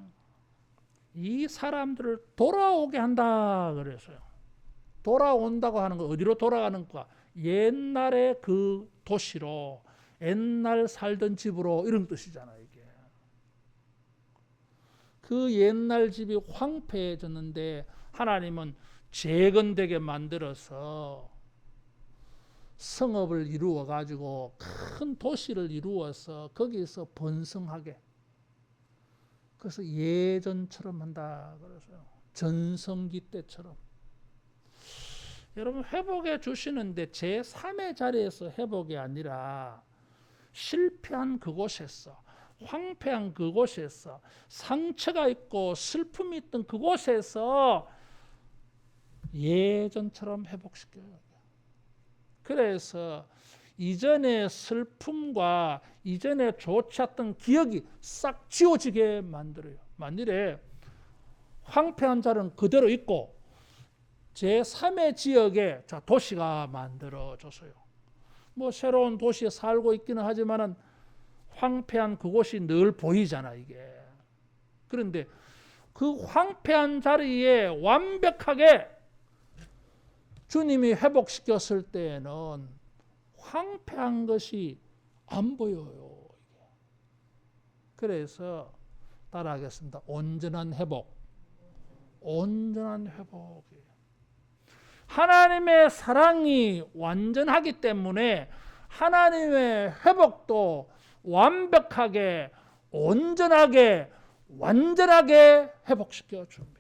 이 사람들을 돌아오게 한다 그래서요. 돌아온다고 하는 거 어디로 돌아가는 거야? 옛날의 그 도시로, 옛날 살던 집으로 이런 뜻이잖아요. 이게. 그 옛날 집이 황폐해졌는데 하나님은 재건되게 만들어서 성읍을 이루어 가지고 큰 도시를 이루어서 거기서 번성하게. 그래서 예전처럼 한다 그래서요. 전성기 때처럼. 여러분, 회복해 주시는데 제3의 자리에서 회복이 아니라 실패한 그곳에서, 황폐한 그곳에서, 상처가 있고 슬픔이 있던 그곳에서 예전처럼 회복시켜요. 그래서 이전의 슬픔과 이전에 좋지 않던 기억이 싹 지워지게 만들어요. 만일에 황폐한 자는 그대로 있고 제3의 지역에 도시가 만들어졌어요. 뭐 새로운 도시에 살고 있기는 하지만은 황폐한 그곳이 늘 보이잖아 이게. 그런데 그 황폐한 자리에 완벽하게 주님이 회복시켰을 때에는 황폐한 것이 안 보여요. 그래서 따라하겠습니다. 온전한 회복. 온전한 회복이에요. 하나님의 사랑이 완전하기 때문에 하나님의 회복도 완벽하게, 온전하게, 완전하게 회복시켜 줍니다.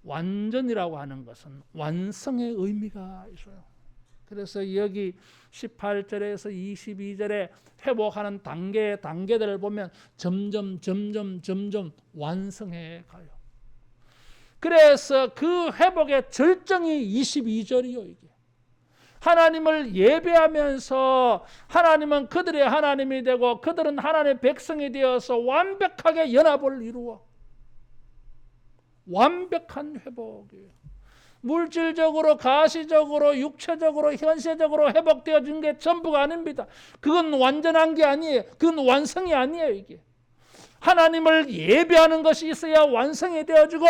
완전이라고 하는 것은 완성의 의미가 있어요. 그래서 여기 18절에서 22절에 회복하는 단계들을 보면 점점 완성해 가요. 그래서 그 회복의 절정이 22절이요. 이게 하나님을 예배하면서 하나님은 그들의 하나님이 되고 그들은 하나님의 백성이 되어서 완벽하게 연합을 이루어 완벽한 회복이에요. 물질적으로, 가시적으로, 육체적으로, 현세적으로 회복되어진 게 전부가 아닙니다. 그건 완전한 게 아니에요. 그건 완성이 아니에요. 이게 하나님을 예배하는 것이 있어야 완성이 되어지고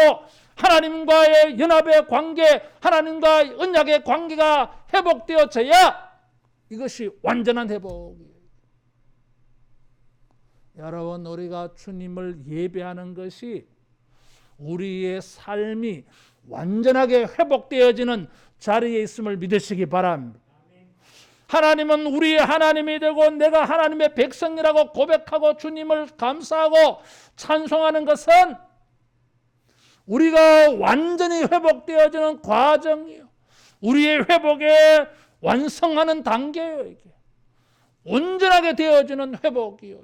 하나님과의 연합의 관계, 하나님과 언약의 관계가 회복되어져야 이것이 완전한 회복이에요. 여러분, 우리가 주님을 예배하는 것이 우리의 삶이 완전하게 회복되어지는 자리에 있음을 믿으시기 바랍니다. 하나님은 우리의 하나님이 되고 내가 하나님의 백성이라고 고백하고 주님을 감사하고 찬송하는 것은 우리가 완전히 회복되어지는 과정이에요. 우리의 회복에 완성하는 단계예요. 이게 온전하게 되어지는 회복이요.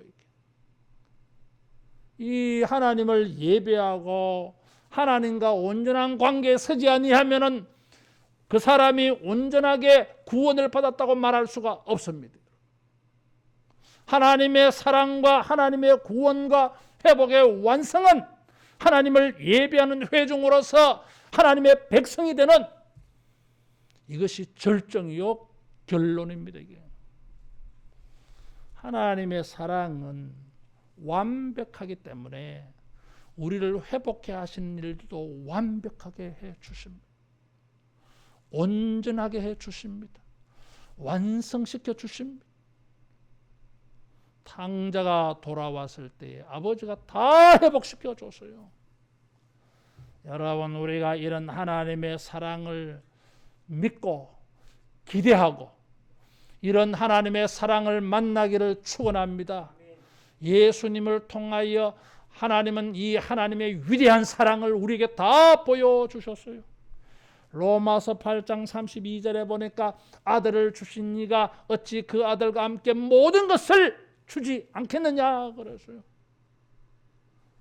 이 하나님을 예배하고 하나님과 온전한 관계에 서지 아니하면은 그 사람이 온전하게 구원을 받았다고 말할 수가 없습니다. 하나님의 사랑과 하나님의 구원과 회복의 완성은 하나님을 예배하는 회중으로서 하나님의 백성이 되는 이것이 절정이요 결론입니다. 이게 하나님의 사랑은 완벽하기 때문에 우리를 회복해 하시는 일도 완벽하게 해 주십니다. 온전하게 해 주십니다. 완성시켜 주십니다. 탕자가 돌아왔을 때 아버지가 다 회복시켜 줬어요. 여러분, 우리가 이런 하나님의 사랑을 믿고 기대하고 이런 하나님의 사랑을 만나기를 축원합니다. 예수님을 통하여 하나님은 이 하나님의 위대한 사랑을 우리에게 다 보여주셨어요. 로마서 8장 32절에 보니까 아들을 주신 이가 어찌 그 아들과 함께 모든 것을 주지 않겠느냐 그랬어요.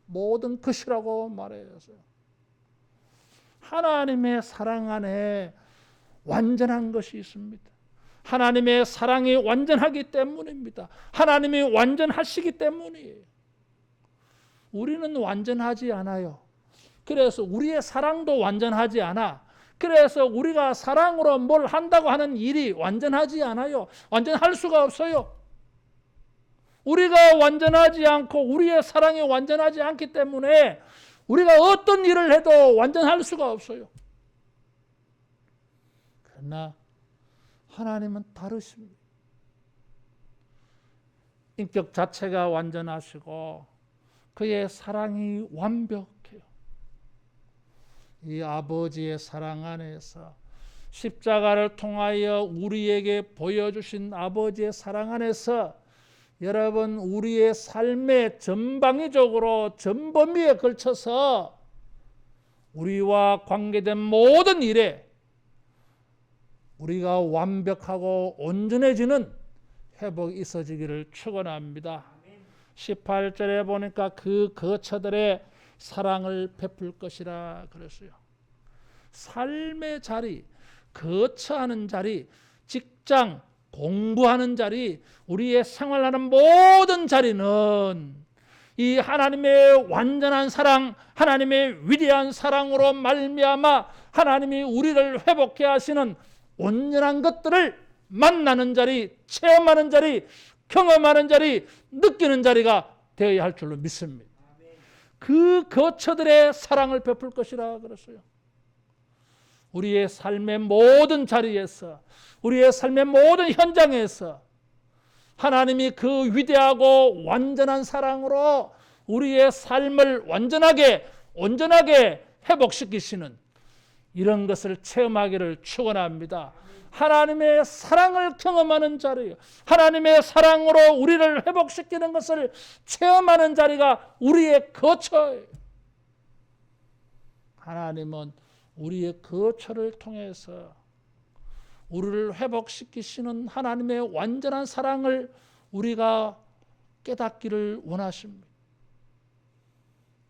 모든 것이라고 말했어요. 하나님의 사랑 안에 완전한 것이 있습니다. 하나님의 사랑이 완전하기 때문입니다. 하나님이 완전하시기 때문이에요. 우리는 완전하지 않아요. 그래서 우리의 사랑도 완전하지 않아. 그래서 우리가 사랑으로 뭘 한다고 하는 일이 완전하지 않아요. 완전할 수가 없어요. 우리가 완전하지 않고 우리의 사랑이 완전하지 않기 때문에 우리가 어떤 일을 해도 완전할 수가 없어요. 그러나 하나님은 다르십니다. 인격 자체가 완전하시고 그의 사랑이 완벽해요. 이 아버지의 사랑 안에서 십자가를 통하여 우리에게 보여주신 아버지의 사랑 안에서 여러분, 우리의 삶의 전방위적으로 전범위에 걸쳐서 우리와 관계된 모든 일에 우리가 완벽하고 온전해지는 회복이 있어지기를 축원합니다. 18절에 보니까 그 거처들의 사랑을 베풀 것이라 그랬어요. 삶의 자리, 거처하는 자리, 직장, 공부하는 자리, 우리의 생활하는 모든 자리는 이 하나님의 완전한 사랑, 하나님의 위대한 사랑으로 말미암아 하나님이 우리를 회복해 하시는 온전한 것들을 만나는 자리, 체험하는 자리, 경험하는 자리, 느끼는 자리가 되어야 할 줄로 믿습니다. 그 거처들의 사랑을 베풀 것이라 그랬어요. 우리의 삶의 모든 자리에서, 우리의 삶의 모든 현장에서 하나님이 그 위대하고 완전한 사랑으로 우리의 삶을 완전하게 온전하게 회복시키시는 이런 것을 체험하기를 축원합니다. 하나님의 사랑을 경험하는 자리요, 하나님의 사랑으로 우리를 회복시키는 것을 체험하는 자리가 우리의 거처예요. 하나님은 우리의 거처를 통해서 우리를 회복시키시는 하나님의 완전한 사랑을 우리가 깨닫기를 원하십니다.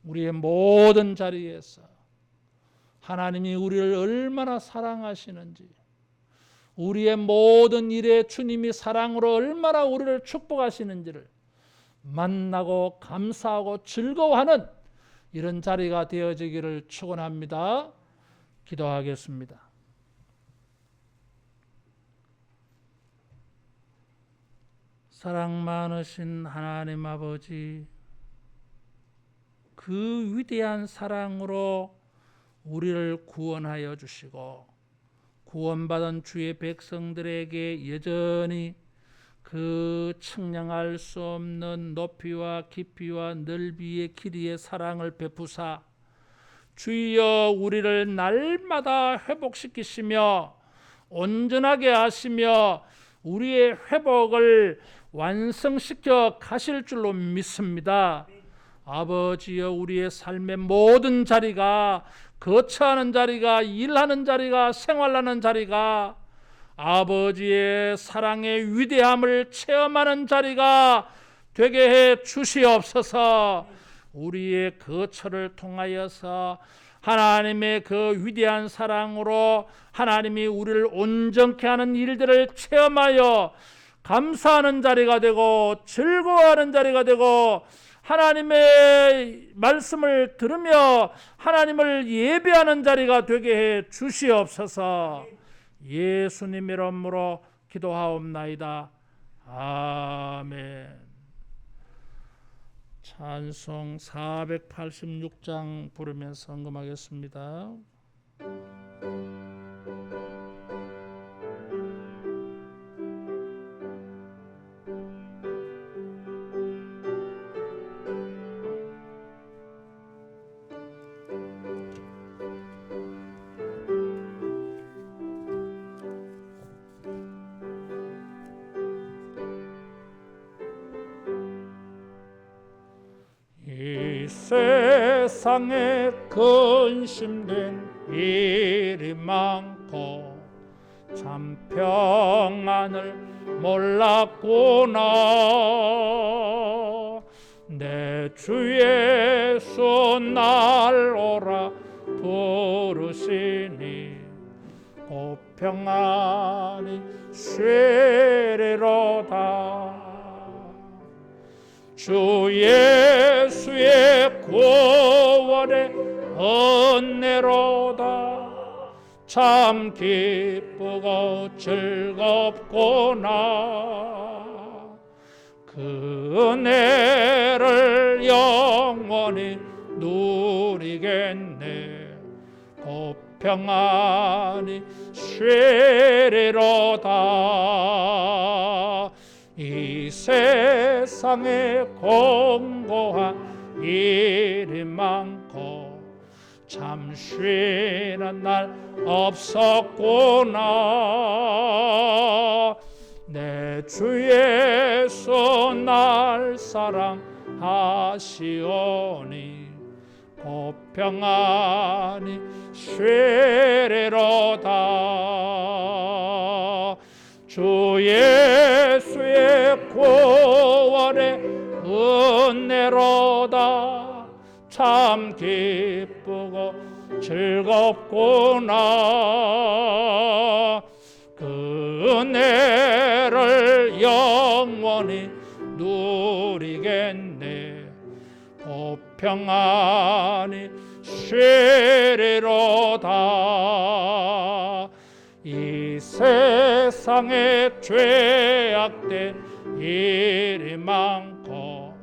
우리의 모든 자리에서 하나님이 우리를 얼마나 사랑하시는지, 우리의 모든 일에 주님이 사랑으로 얼마나 우리를 축복하시는지를 만나고 감사하고 즐거워하는 이런 자리가 되어지기를 축원합니다. 기도하겠습니다. 사랑 많으신 하나님 아버지, 그 위대한 사랑으로 우리를 구원하여 주시고 구원받은 주의 백성들에게 여전히 그 측량할 수 없는 높이와 깊이와 넓이의 길이의 사랑을 베푸사 주여 우리를 날마다 회복시키시며 온전하게 하시며 우리의 회복을 완성시켜 가실 줄로 믿습니다. 아버지여, 우리의 삶의 모든 자리가, 거처하는 자리가, 일하는 자리가, 생활하는 자리가 아버지의 사랑의 위대함을 체험하는 자리가 되게 해 주시옵소서. 우리의 거처를 통하여서 하나님의 그 위대한 사랑으로 하나님이 우리를 온전케 하는 일들을 체험하여 감사하는 자리가 되고 즐거워하는 자리가 되고 하나님의 말씀을 들으며 하나님을 예배하는 자리가 되게 해 주시옵소서. 예수님 이름으로 기도하옵나이다. 아멘. 찬송 486장 부르면서 헌금하겠습니다. 이 세상에 근심된 일이 많고 참 평안을 몰랐구나. 내 주 예수 날 오라 부르시니 곧 평안이 쉬리로다. 주 예수의 구원의 은혜로다. 참 기쁘고 즐겁구나. 그 은혜를 영원히 누리겠네. 곧 평안히 쉬리로다. 이 세상에 공고한 일이 많고 참 쉬는 날 없었구나. 내 주 예수 날 사랑하시오니 곧 평안히 쉬리로다. 주 예수의 구원의 은혜로다. 참 기쁘고 즐겁구나. 그 은혜를 영원히 누리겠네. 곧 평안히 쉬리로다. 이 세상에 죄악된 일이 많고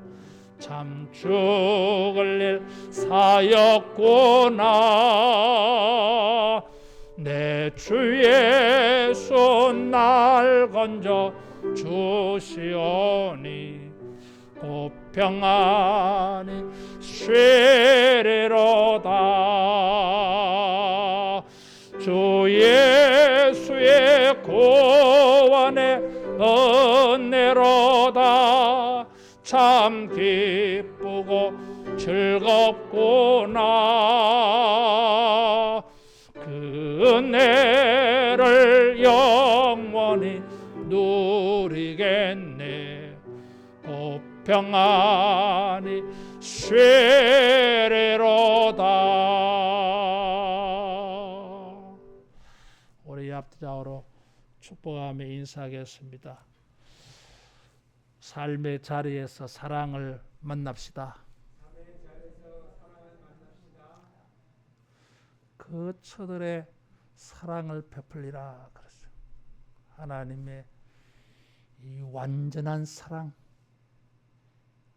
참 죽을 일 사였구나. 내 주 예수 날 건져 주시리로다. 주시오니 곧 평안히 쉬리로다. 주 예수의 구원의 은혜로다. 참 기쁘고 즐겁구나. 그 은혜를 영원히 누리겠네. 곧 평안히 쉬리로다. 우리 앞뒤좌우로 축복하며 인사하겠습니다. 삶의 자리에서 사랑을 만납시다. 그 처들의 사랑을 베풀리라 그랬어요. 하나님의 이 완전한 사랑,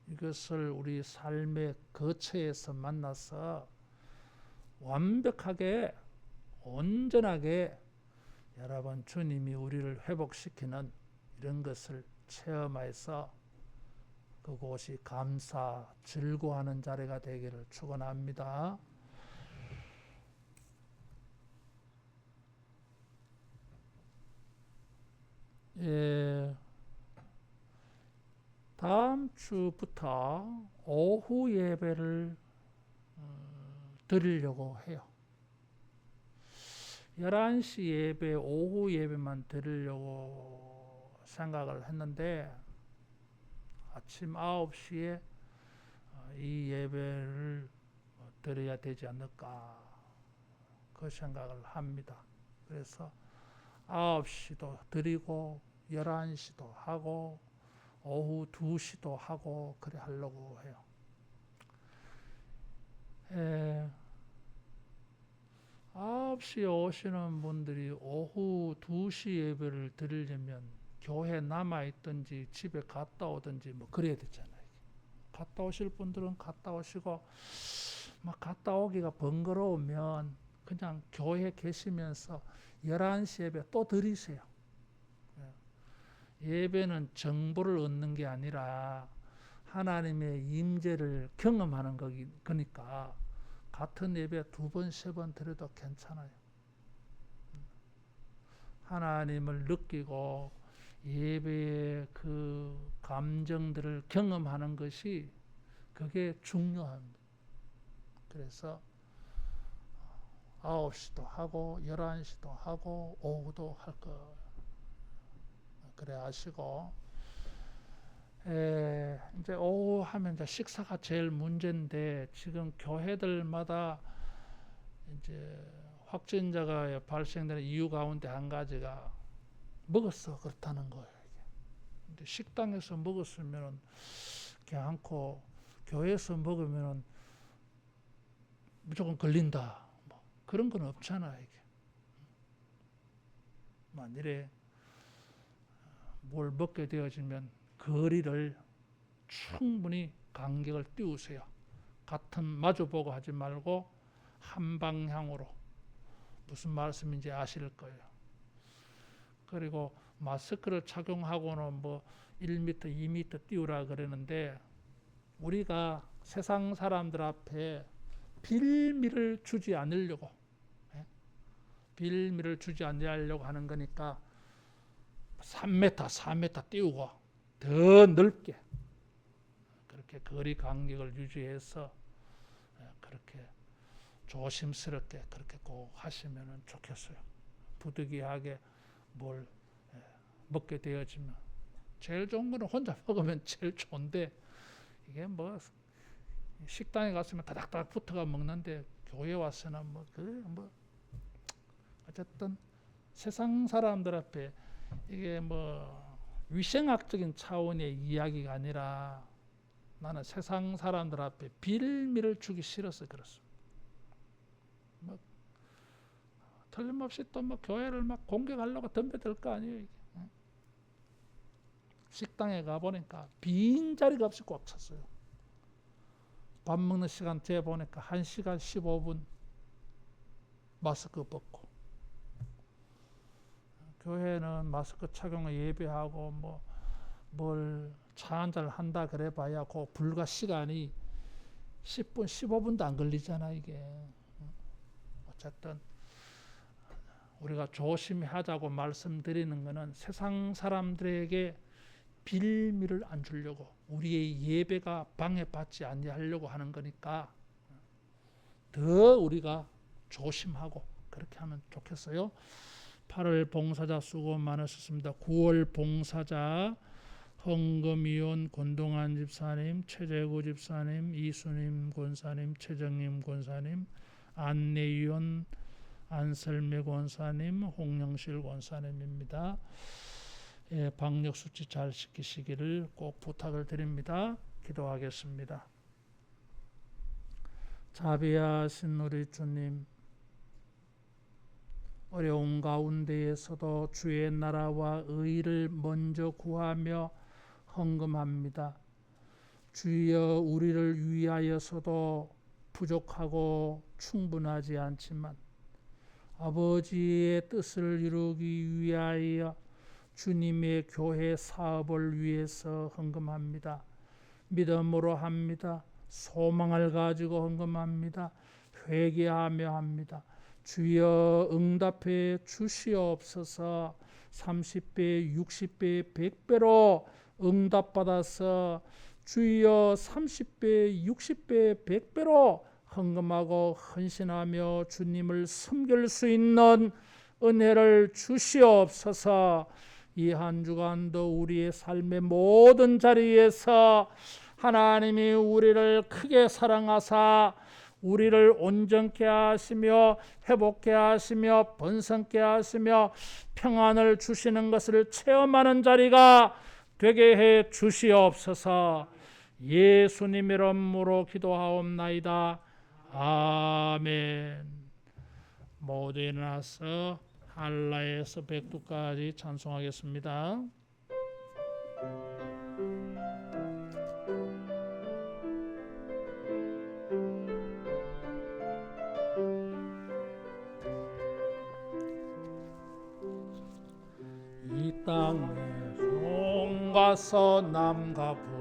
이것을 우리 삶의 거처에서 만나서 완벽하게 온전하게 여러분 주님이 우리를 회복시키는 이런 것을 체험해서 그곳이 감사 즐거워하는 자리가 되기를 축원합니다. 다음 주부터 오후 예배를 드리려고 해요. 11시 예배, 오후 예배만 드리려고 생각을 했는데 아침 9시에 이 예배를 드려야 되지 않을까 그 생각을 합니다. 그래서 9시도 드리고 11시도 하고 오후 2시도 하고 그래 하려고 해요. 9시에 오시는 분들이 오후 2시 예배를 드리려면 교회 남아있든지 집에 갔다 오든지 뭐 그래야 되잖아요. 갔다 오실 분들은 갔다 오시고 막 갔다 오기가 번거로우면 그냥 교회 계시면서 11시 예배 또 드리세요. 예배는 정보를 얻는 게 아니라 하나님의 임재를 경험하는 거니까 같은 예배 2번, 3번 드려도 괜찮아요. 하나님을 느끼고 예배의 그 감정들을 경험하는 것이 그게 중요합니다. 그래서 9시도 하고 11시도 하고 오후도 할 거예요. 그래 하시고 이제 오후 하면 이제 식사가 제일 문제인데 지금 교회들마다 이제 확진자가 발생되는 이유 가운데 한 가지가 먹었어 그렇다는 거예요. 근데 식당에서 먹었으면 괜찮고 교회에서 먹으면 무조건 걸린다. 뭐 그런 건 없잖아 이게. 만일에 뭘 먹게 되어지면 거리를 충분히 간격을 띄우세요. 같은 마주보고 하지 말고 한 방향으로. 무슨 말씀인지 아실 거예요. 그리고 마스크를 착용하고는 뭐 1m, 2m 띄우라 그러는데 우리가 세상 사람들 앞에 빌미를 주지 않으려고 빌미를 주지 않으려고 하는 거니까 3m, 4m 띄우고 더 넓게 그렇게 거리 간격을 유지해서 그렇게 조심스럽게 그렇게 꼭 하시면 좋겠어요. 부득이하게 뭘 먹게 되어지면 제일 좋은 거는 혼자 먹으면 제일 좋은데 이게 뭐 식당에 갔으면 다닥다닥 붙어가 먹는데 교회 와서는 뭐 어쨌든 세상 사람들 앞에 이게 뭐 위생학적인 차원의 이야기가 아니라 나는 세상 사람들 앞에 빌미를 주기 싫어서 그렇습니다. 뭐 틀림없이 또 뭐 교회를 막 공격하려고 덤벼들 거 아니에요. 이게. 식당에 가보니까 빈자리가 없이 꽉 찼어요. 밥 먹는 시간 돼 보니까 1시간 15분 마스크 벗고 교회는 마스크 착용을 예배하고 뭐 뭘 차 한잔 한다 그래 봐야 그 불과 시간이 10분 15분도 안 걸리잖아 이게. 어쨌든 우리가 조심히 하자고 말씀드리는 것은 세상 사람들에게 빌미를 안 주려고, 우리의 예배가 방해받지 아니하려고 하는 거니까 더 우리가 조심하고 그렇게 하면 좋겠어요. 8월 봉사자 수고 많으셨습니다. 9월 봉사자 헌금위원 권동환 집사님, 최재구 집사님, 이수님 권사님, 최정님 권사님, 안내위원 안설매 권사님, 홍영실 권사님입니다. 예, 방역수칙 잘 지키시기를 꼭 부탁을 드립니다. 기도하겠습니다. 자비하신 우리 주님, 어려운 가운데에서도 주의 나라와 의를 먼저 구하며 헌금합니다. 주여, 우리를 위하여서도 부족하고 충분하지 않지만 아버지의 뜻을 이루기 위하여 주님의 교회 사업을 위해서 헌금합니다. 믿음으로 합니다. 소망을 가지고 헌금합니다. 회개하며 합니다. 주여, 응답해 주시옵소서. 30배, 60배, 100배로 응답받아서 주여 30배, 60배, 100배로 헌금하고 헌신하며 주님을 섬길 수 있는 은혜를 주시옵소서. 이 한 주간도 우리의 삶의 모든 자리에서 하나님이 우리를 크게 사랑하사 우리를 온전케 하시며 회복케 하시며 번성케 하시며 평안을 주시는 것을 체험하는 자리가 되게 해 주시옵소서. 예수님 이름으로 기도하옵나이다. 아멘. 모두 일어나서 할라에서 백두까지 찬송하겠습니다. 이 땅에 송가서 남과 부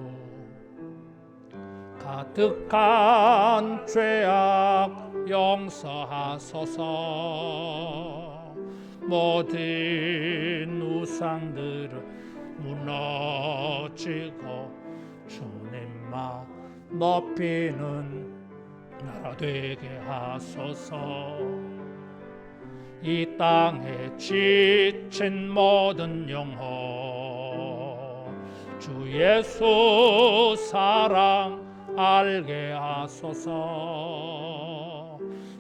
가득한 죄악 용서하소서. 모든 우상들은 무너지고 주님만 높이는 나라 되게 하소서. 이 땅에 지친 모든 영혼 주 예수 사랑 알게 하소서.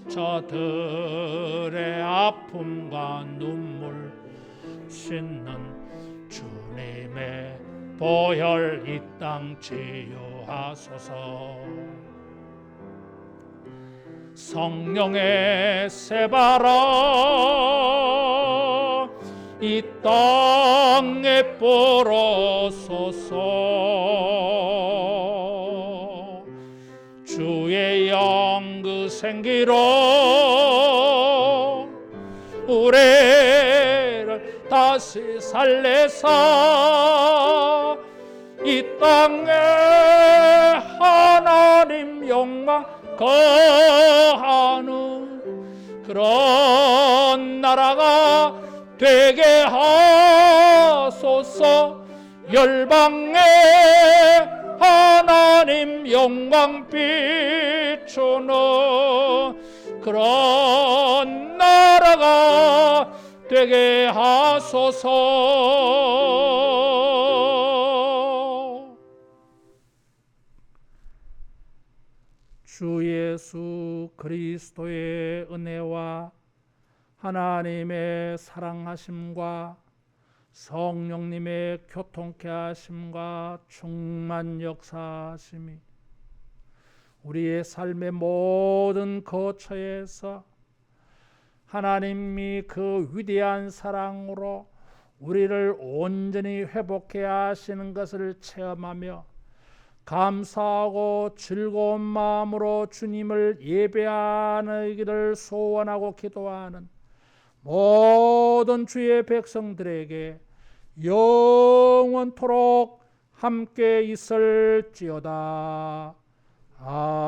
저들의 아픔과 눈물 씻는 주님의 보혈 이 땅 치유하소서. 성령의 새바람 이 땅에 불어소서. 주의 영 그 생기로 우리를 다시 살려서 이 땅에 하나님 영광 거하는 그런 나라가 되게 하소서. 열방에 하나님 영광 비추는 그런 나라가 되게 하소서. 주 예수 그리스도의 은혜와 하나님의 사랑하심과 성령님의 교통케 하심과 충만 역사하심이 우리의 삶의 모든 거처에서 하나님이 그 위대한 사랑으로 우리를 온전히 회복케 하시는 것을 체험하며 감사하고 즐거운 마음으로 주님을 예배하기를 소원하고 기도하는 모든 주의 백성들에게 영원토록 함께 있을지어다. 아멘.